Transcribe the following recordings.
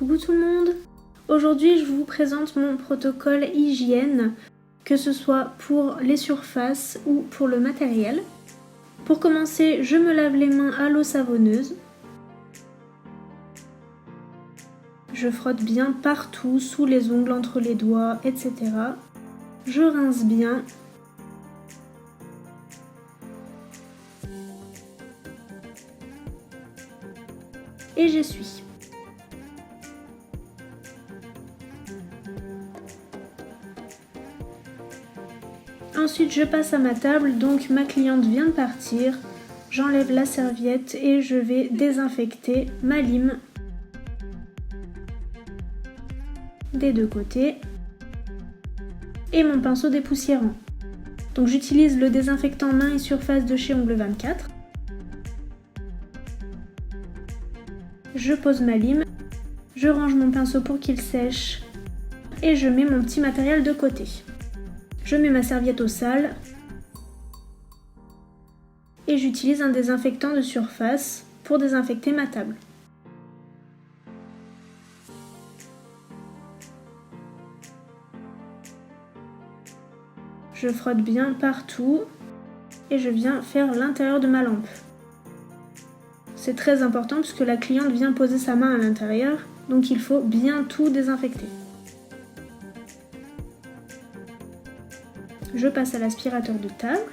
Coucou tout le monde! Aujourd'hui je vous présente mon protocole hygiène, que ce soit pour les surfaces ou pour le matériel. Pour commencer, je me lave les mains à l'eau savonneuse. Je frotte bien partout, sous les ongles, entre les doigts, etc. Je rince bien. Et j'essuie. Ensuite, je passe à ma table, donc ma cliente vient de partir. J'enlève la serviette et je vais désinfecter ma lime des deux côtés et mon pinceau dépoussiérant. Donc j'utilise le désinfectant main et surface de chez Ongles 24. Je pose ma lime, je range mon pinceau pour qu'il sèche et je mets mon petit matériel de côté. Je mets ma serviette au sale et j'utilise un désinfectant de surface pour désinfecter ma table. Je frotte bien partout et je viens faire l'intérieur de ma lampe. C'est très important puisque la cliente vient poser sa main à l'intérieur, donc il faut bien tout désinfecter. Je passe à l'aspirateur de table.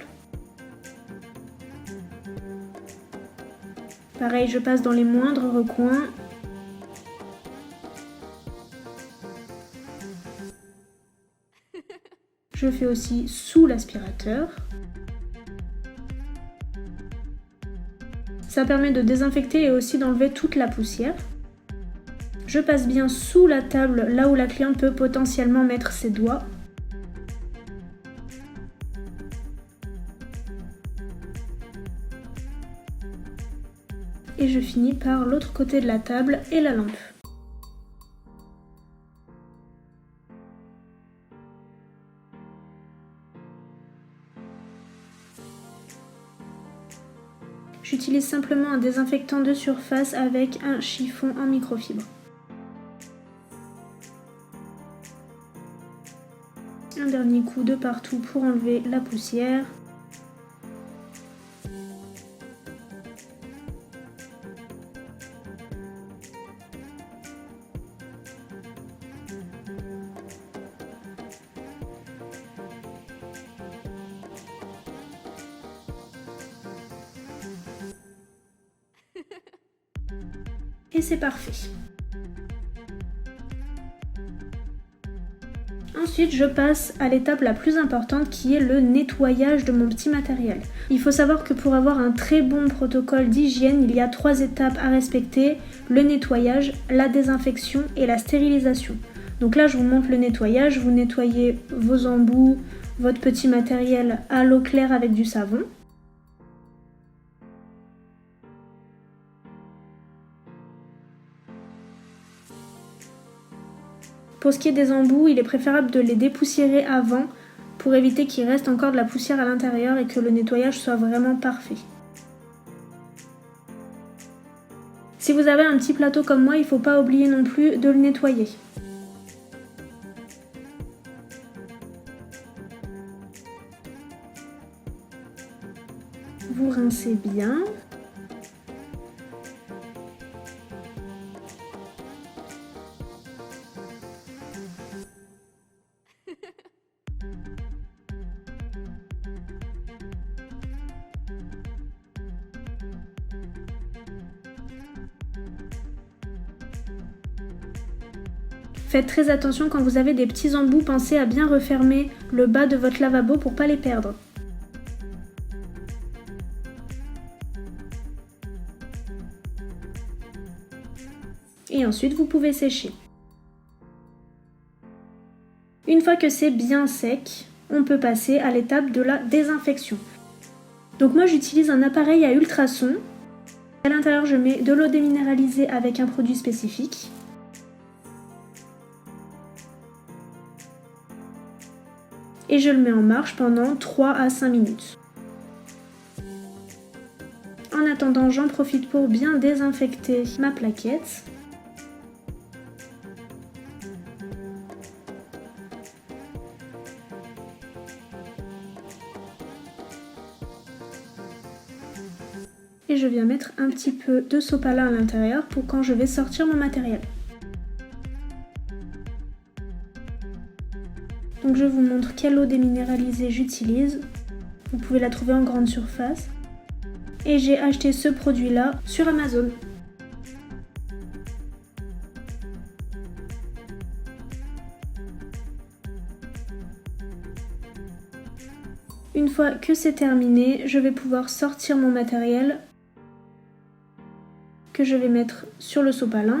Pareil, je passe dans les moindres recoins. Je fais aussi sous l'aspirateur. Ça permet de désinfecter et aussi d'enlever toute la poussière. Je passe bien sous la table, là où la cliente peut potentiellement mettre ses doigts. Et je finis par l'autre côté de la table et la lampe. J'utilise simplement un désinfectant de surface avec un chiffon en microfibre. Un dernier coup de partout pour enlever la poussière. Et c'est parfait. Ensuite, je passe à l'étape la plus importante qui est le nettoyage de mon petit matériel. Il faut savoir que pour avoir un très bon protocole d'hygiène, il y a 3 étapes à respecter: le nettoyage, la désinfection et la stérilisation. Donc là, je vous montre le nettoyage. Vous nettoyez vos embouts, votre petit matériel à l'eau claire avec du savon. Pour ce qui est des embouts, il est préférable de les dépoussiérer avant pour éviter qu'il reste encore de la poussière à l'intérieur et que le nettoyage soit vraiment parfait. Si vous avez un petit plateau comme moi, il ne faut pas oublier non plus de le nettoyer. Vous rincez bien. Faites très attention quand vous avez des petits embouts, pensez à bien refermer le bas de votre lavabo pour ne pas les perdre. Et ensuite vous pouvez sécher. Une fois que c'est bien sec, on peut passer à l'étape de la désinfection. Donc moi j'utilise un appareil à ultrasons. À l'intérieur je mets de l'eau déminéralisée avec un produit spécifique. Et je le mets en marche pendant 3 à 5 minutes. En attendant, j'en profite pour bien désinfecter ma plaquette. et je viens mettre un petit peu de sopalin à l'intérieur pour quand je vais sortir mon matériel. Donc je vous montre quelle eau déminéralisée j'utilise. Vous pouvez la trouver en grande surface. Et j'ai acheté ce produit-là sur Amazon. Une fois que c'est terminé, je vais pouvoir sortir mon matériel que je vais mettre sur le sopalin.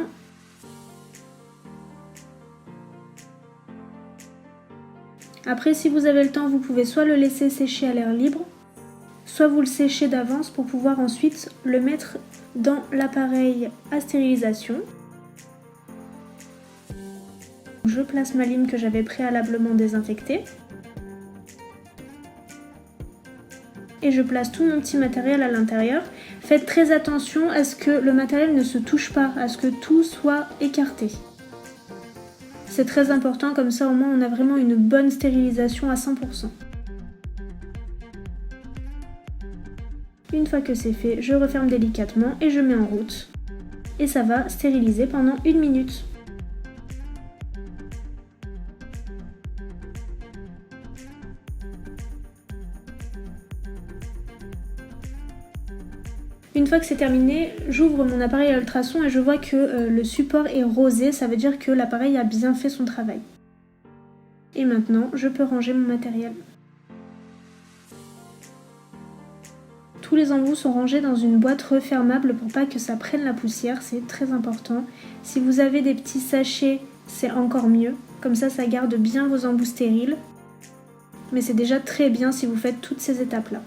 Après, si vous avez le temps, vous pouvez soit le laisser sécher à l'air libre, soit vous le séchez d'avance pour pouvoir ensuite le mettre dans l'appareil à stérilisation. Je place ma lime que j'avais préalablement désinfectée. Et je place tout mon petit matériel à l'intérieur. Faites très attention à ce que le matériel ne se touche pas, à ce que tout soit écarté. C'est très important, comme ça au moins on a vraiment une bonne stérilisation à 100%. Une fois que c'est fait, je referme délicatement et je mets en route. Et ça va stériliser pendant 1 minute. Une fois que c'est terminé, j'ouvre mon appareil à ultrasons et je vois que le support est rosé, ça veut dire que l'appareil a bien fait son travail. Et maintenant, je peux ranger mon matériel. Tous les embouts sont rangés dans une boîte refermable pour pas que ça prenne la poussière, c'est très important. Si vous avez des petits sachets, c'est encore mieux, comme ça ça garde bien vos embouts stériles. Mais c'est déjà très bien si vous faites toutes ces étapes-là.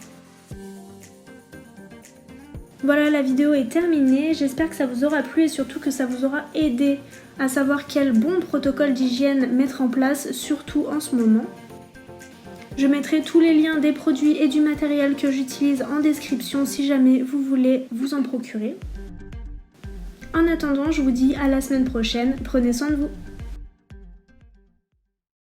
Voilà, la vidéo est terminée, j'espère que ça vous aura plu et surtout que ça vous aura aidé à savoir quel bon protocole d'hygiène mettre en place, surtout en ce moment. Je mettrai tous les liens des produits et du matériel que j'utilise en description si jamais vous voulez vous en procurer. En attendant, je vous dis à la semaine prochaine, prenez soin de vous.